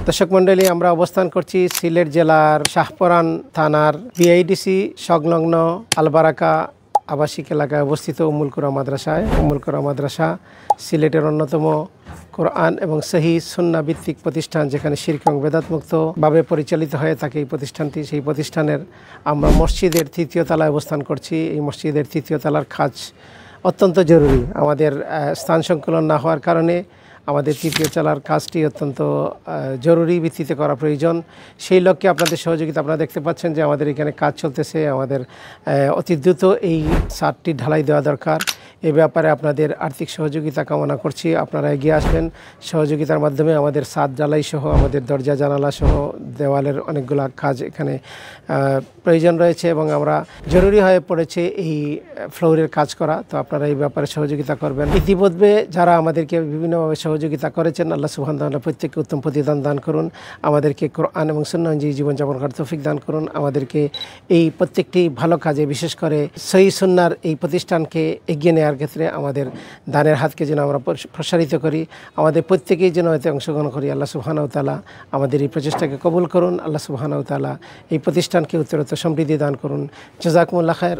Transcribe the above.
দর্শক মণ্ডলী, আমরা অবস্থান করছি সিলেট জেলার শাহপরান থানার বিআইডিসি সংলগ্ন আলবারাকা আবাসিক এলাকায় অবস্থিত উম্মুল কুরা মাদ্রাসায়। উম্মুল কুরা মাদ্রাসা সিলেটের অন্যতম কোরআন এবং সহি সুন্নাহ ভিত্তিক প্রতিষ্ঠান, যেখানে শিরক এবং বেদাতমুক্তভাবে পরিচালিত হয়ে থাকে এই প্রতিষ্ঠানটি। সেই প্রতিষ্ঠানের আমরা মসজিদের ৩য় তলায় অবস্থান করছি। এই মসজিদের ৩য় তলার কাজ অত্যন্ত জরুরি। আমাদের স্থান সংকুলন না হওয়ার কারণে আমাদের ৩য় তলার কাজটি অত্যন্ত জরুরি ভিত্তিতে করা প্রয়োজন। সেই লক্ষ্যে আপনাদের সহযোগিতা, আপনারা দেখতে পাচ্ছেন যে আমাদের এখানে কাজ চলতেছে। আমাদের অতি দ্রুত এই ছাদটি ঢালাই দেওয়া দরকার। এ ব্যাপারে আপনাদের আর্থিক সহযোগিতা কামনা করছি। আপনারা এগিয়ে আসবেন। সহযোগিতার মাধ্যমে আমাদের ছাদ ঢালাই সহ, আমাদের দরজা জানালা সহ দেওয়ালের অনেকগুলো কাজ এখানে প্রয়োজন রয়েছে এবং আমরা জরুরি হয়ে পড়েছে এই ফ্লোরের কাজ করা। তো আপনারা এই ব্যাপারে সহযোগিতা করবেন। ইতিমধ্যে যারা আমাদেরকে বিভিন্নভাবে সহযোগিতা করেছেন, আল্লাহ সুবহানাহু ওয়া তাআলা প্রত্যেককে উত্তম প্রতিদান দান করুন। আমাদেরকে কোরআন এবং সুন্নাহ অনুযায়ী জীবনযাপন করার তৌফিক দান করুন। আমাদেরকে এই প্রত্যেকটি ভালো কাজে, বিশেষ করে সহিহ সুন্নাহর এই প্রতিষ্ঠানকে এগিয়ে নেওয়ার ক্ষেত্রে আমাদের দানের হাতকে যেন আমরা প্রসারিত করি, আমাদের প্রত্যেকেই যেন এতে অংশগ্রহণ করি। আল্লাহ সুবহানাহু ওয়া তাআলা আমাদের এই প্রচেষ্টাকে কবুল করুন। আল্লাহ সুবহানাহু ওয়া তাআলা এই প্রতিষ্ঠানকে উত্তরোত্তর সমৃদ্ধি দান করুন। জাযাকুমুল্লাহ খায়র।